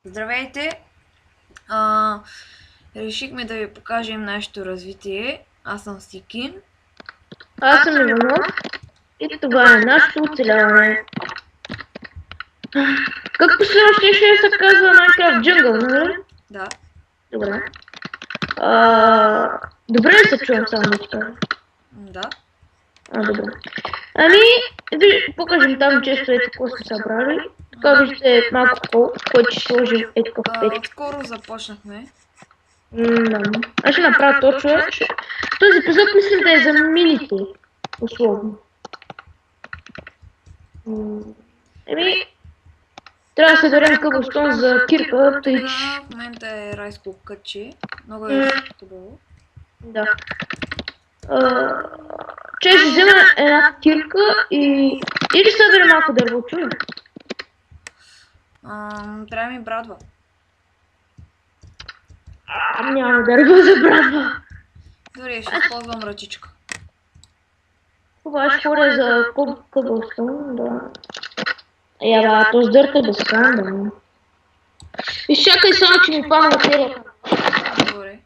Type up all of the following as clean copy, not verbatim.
Здравейте! Решихме да ви покажем нашето развитие. Аз съм Сикин. Аз съм Иванов и това е нашето оцеляване. Как последващия ще се казва Minecraft Jungle, нали? Да. Добре. Добре ли се чувам само да ти кажа? Да. Добре. Покажем там често какво сме събрали. Така вижте малко пол, който ще сложим такъв печка. Скоро започнахме. Аз ще направя точно. Този епизод мисля да е за мините. Условно. Трябва да се дарем къбълстон за кирка, тъй че... В момента е райско кътче. Много е хубаво. Да. Че ще взема една кирка и... Или събере малко дърво, чуй? Трябва ми брадва. Няма дърво за брадва. Дори ще използвам ръчичка. Това ще ходя за къбълстон, да. То с дърта безкрайно, да. Изчакай само, че ми падна батерията. Добре.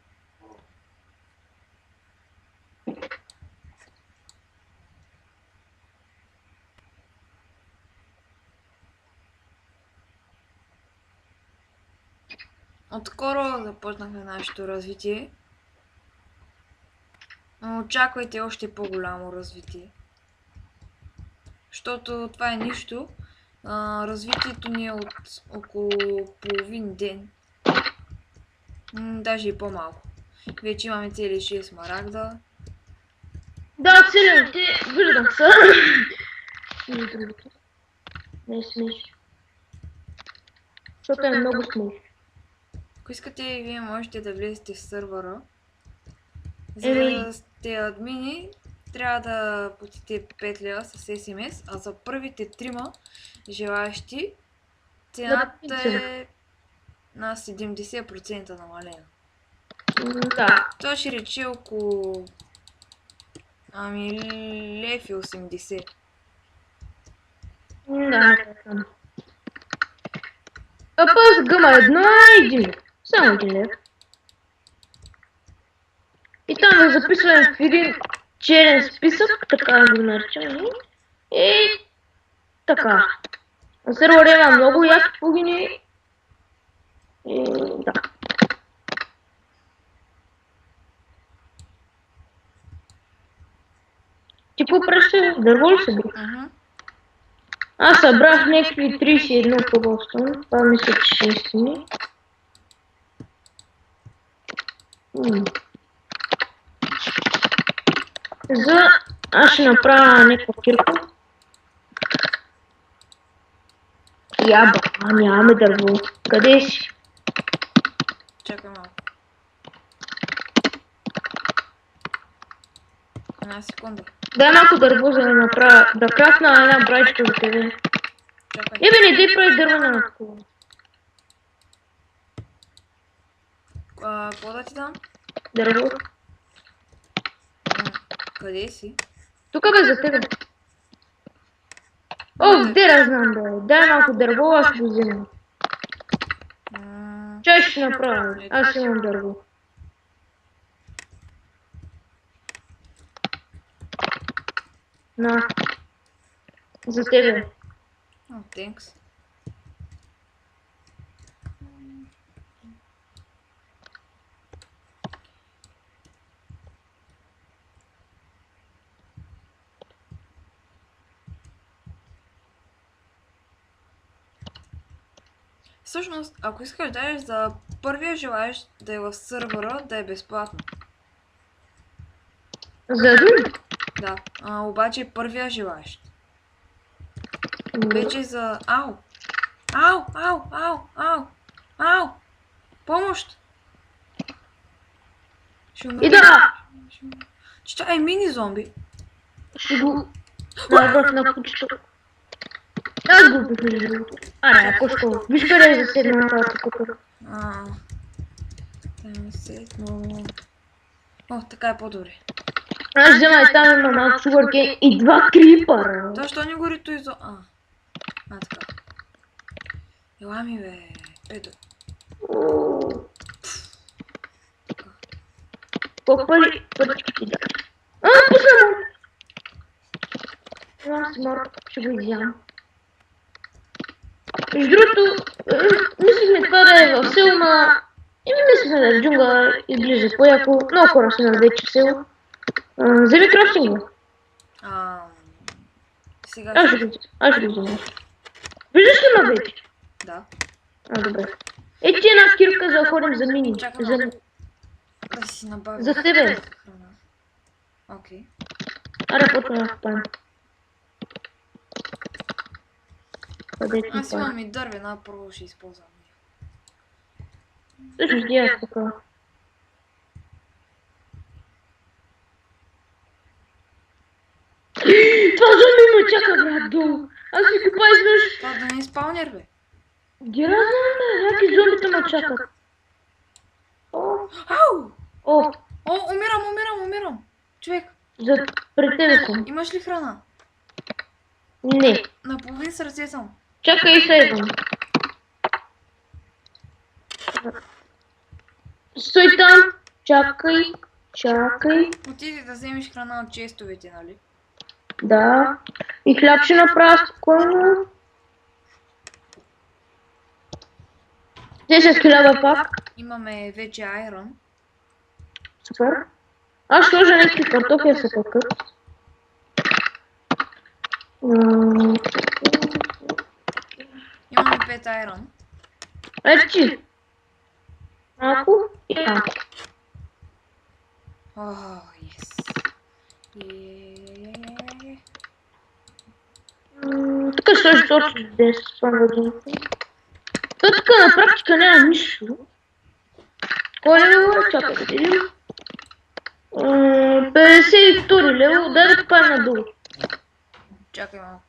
Отскоро започнахме нашето развитие. Но очаквайте още по-голямо развитие. Защото това е нищо. Развитието ни е от около половин ден. Даже и по-малко. Вече имаме цели 6 смарагда. Да, целените, виждам са. Не е смешно. Защото е много смешно. Ако искате, вие можете да влезете в сървъра. За да сте админи, трябва да платите 5 лева с SMS, а за първите 3 желаящи цената е на 70% намалена. Да. Това ще рече около лев и 80. Да. Пъс гъма едно и един. Само един лев. И там е записваме в един черен списък, така да го наричам. И така. На сервера има много яки плагини. И да. Ти какво праща? Дърво ли събрах? Аз събрах някакви 31 къбълстон. Това мисля, че ще истини. Аз ще направя някаква кирка. Нямаме дърво. Къде си? Чакай малко. Една секунда. Дай малко дърво, за да направя, да крафна една браичка за тебе. Чакай. Не дай прави дървена на такова. Какво да ти дам? Дърво. Къде си? Тук бе за тебе. Де да знам бе. Дай малко дърво, аз ще го взема. Чай ще направя, аз имам дърво. На. За тебе. Thanks. Всъщност, ако искаш да дадеш за първия желаещ да е в сървъра, да е безплатно. За един? Да, обаче първия желаещ. Вече за... Ау! Ау! Помощ! И да! Чакай, мини зомби. Ще го... Набрах на кучето. Аз го убих другото. Ако що? Виж къде е заседна тази купа. Така е по-добре. Аз взема и там има малко шугъркен и 2 крипъра. Защо не гори той за... така. Ела ми бе. Ето. Колко пари ти да? Пусна му! Аз си мор, ще го изям. Между другото, мислихме това да е в село, ма... И ми мислихме да е в джунгла изглежда по-яко. Много хора са на вече в село. Вземи крафтинга. Сега Аз ще го взема. Виждаш ли ма вече? Да. Добре. Ето ти една кирка за да ходим за мини. Чакай да си набавя. За тебе. Храна. Окей. Аре, почваме да хапаем. Къде ти Аз имам и дървена, първо ще използвам. Всъщност ги аз така. Това зомби ме чака, брат, долу. Аз си купа изведнъж. Това да не е спаунер, бе. Ди знам, бе, някакви зомбите ме чакат. Ау! О, Умирам. Човек, пред тебе съм. имаш ли храна? Не. На половин сърце съм. Чакай и сейвам. Стой там. Чакай. Отиди да вземеш храна от честовете, нали? Да. И хляб ще направя спокойно. 10 хиляда пак. Имаме вече айрон. Супер. Аз ще сложа някакви картофи да се пъкат. Имаме 5 айрон. Ето ти. Малко и малко. Ес. Тук ще сложи точно 10 спомня думата. То тук на практика няма нищо. Кой лево е? Чакай да видим. 52 лево, дай да купаем надолу. Чакай малко.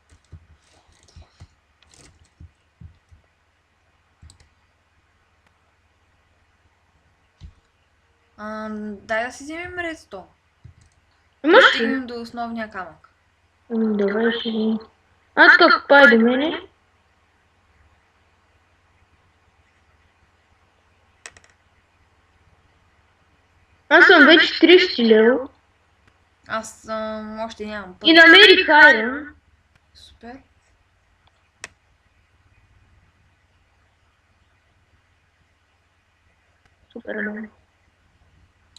Дай да си вземем редстон. Имаш ли? Стигнем до основния камък. Добре, ще видим. Аз тук купай до мене. Аз съм вече 30 лево. Аз още нямам път. И намерих айрон. Супер. Супер, да.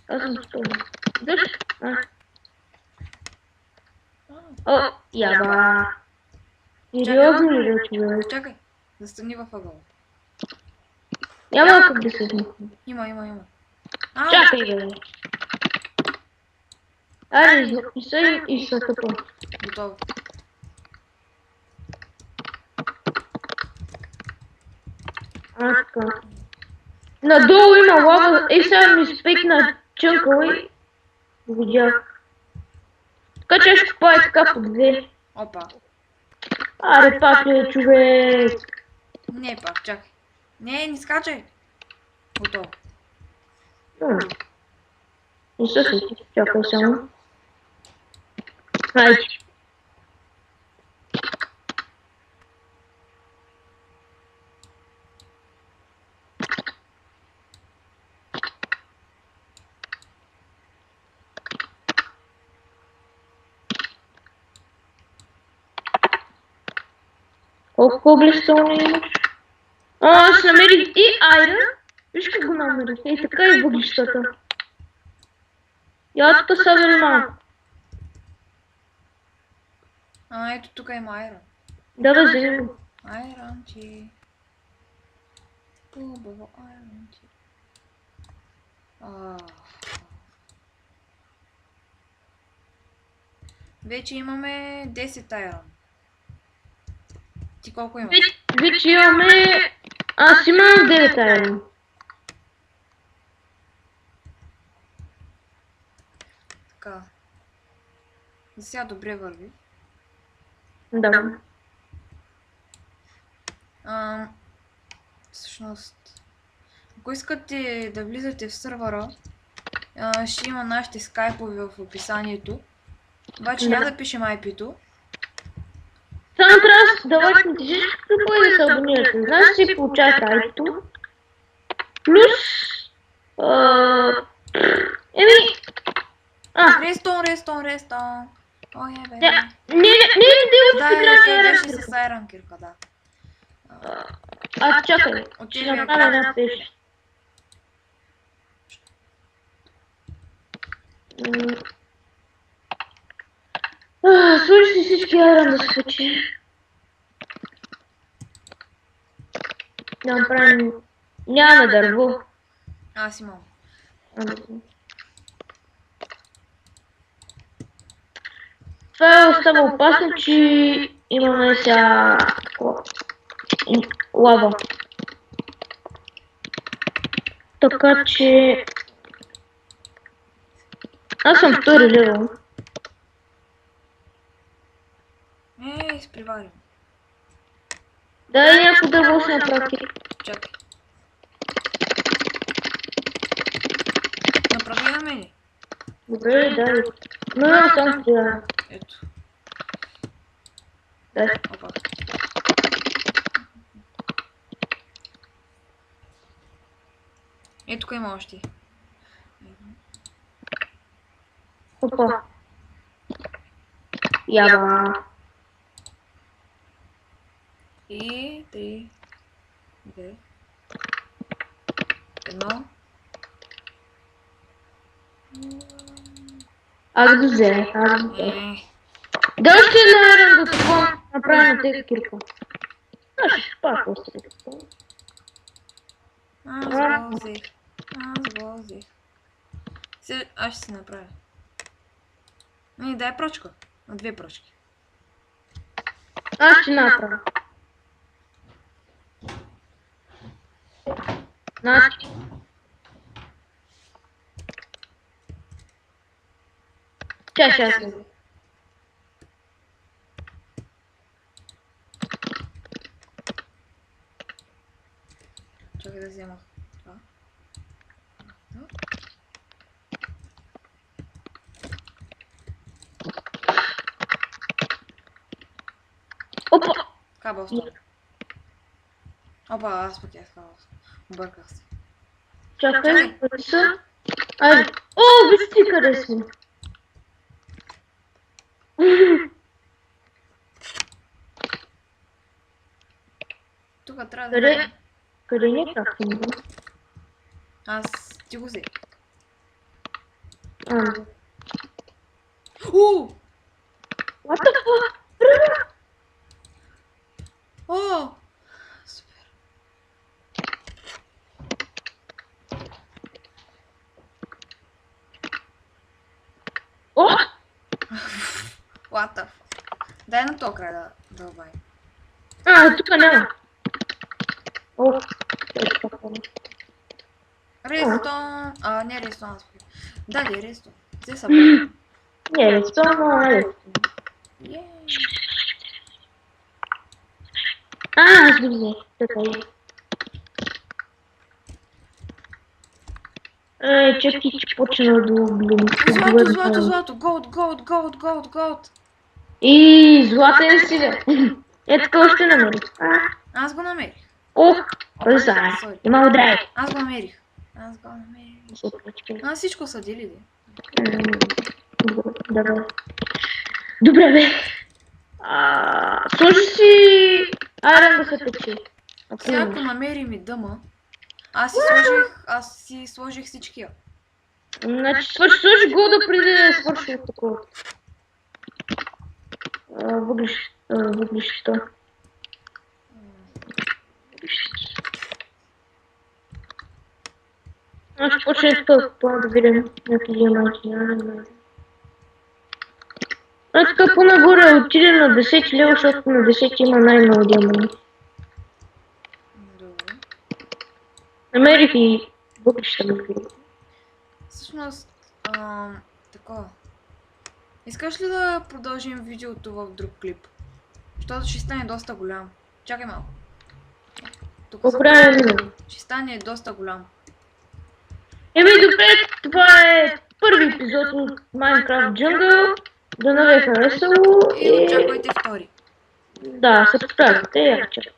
Аз съм спомня. Дъж? О, яба. Сериозно ли да човек? Чакай, застани във ъгъла. Няма как да се вмъкне. Има. Чакай, бе. Аре, и са тъпо. Готово. Така. Надолу има лава. Сега ми спекна чънкала и видях. Така че ще купая така по 2. Опа. Аре, пак ли е, човек? Не пак, чакай. Не скачай. Готово. Не се сети, чакай само. Хайде. Колко коблестоуна имаш? Аз намерих и айрон. Виж как го намерих. И така и въглищата. Я тук са били малко. Ето тук има айрон. Да, бе, вземи го. Айронче. Хубаво айронче. Вече имаме 10 айрон. Ти колко имаш? Вече имаме... Аз имам 9 айрон. Така. За сега добре върви. Да. Всъщност, ако искате да влизате в сървъра, ще има нашите скайпове в описанието. Обаче няма да пишем IP-то. Само трябва да лайкнете всички, какво и да се абонирате. Значи си получавате IP-то. Плюс... Еми... Рестон. Ой, бе. Не, Да, той беше с Айрон кирка, да. Чакай, ще направя една пещ. Сложи си всички айрон да се пече. Да направим... Нямаме дърво. Аз имам. Това остава опасно, че имаме сега... лава. Така че... Аз съм втори левел. Изприварим. Дай някой дърво си направи. Чакай. Направи ли? Добре, дай. Но я съм сега. Ето. Дай. Опа. Ето тук има още. Опа. Яба. И 3, 2, 1. Аз го взех. Да още една ерен да това направя на тези кирка. Аз ще пак още да това. Аз го взех. Аз ще си направя. Дай прочка. На 2 прочки. Аз ще направя. Значи. Чакай. Чакай да взема това. Опа! Кабел става. Опа, аз пък аз кабел. Обърках се. Чакай, къде са? Айде. О, виж ти къде сме. Тук трябва да... Къде не как не? Аз ти го взе. What the fuck? О! Супер. О! What the fuck? Дай на то край да дълбай. Тук няма. О, Рестон. Не рестон, аз пък. Дай рестон. Взе са бе. не, рестон, но не рестон. Аз го взех. Така е. Чакай, че почна да облюм. Злато. Голд. И златен силя. Така още намерих. Аз го намерих. Кой знае? Има удрай. Аз го намерих. Всичко са дели, Добре, бе. Сложи си айрон да се пече. Сега ако намерим и дъма, аз си сложих всичкия. Значи сложи го да преди да свърши от такова. Въглища. Аз ще почне това да видим някакви диаманти. Така по-нагоре отиде на 10 лева, защото на 10 има най-много диаманти. Добре. Намерих и въглища на видео. Всъщност, такова. Искаш ли да продължим видеото в друг клип? Защото ще стане доста голям. Чакай малко. Ще стане доста голям. Добре, това е първи епизод от Minecraft Jungle. Да не ви е харесало И очаквайте втори. Да, се подправяте, я чакай.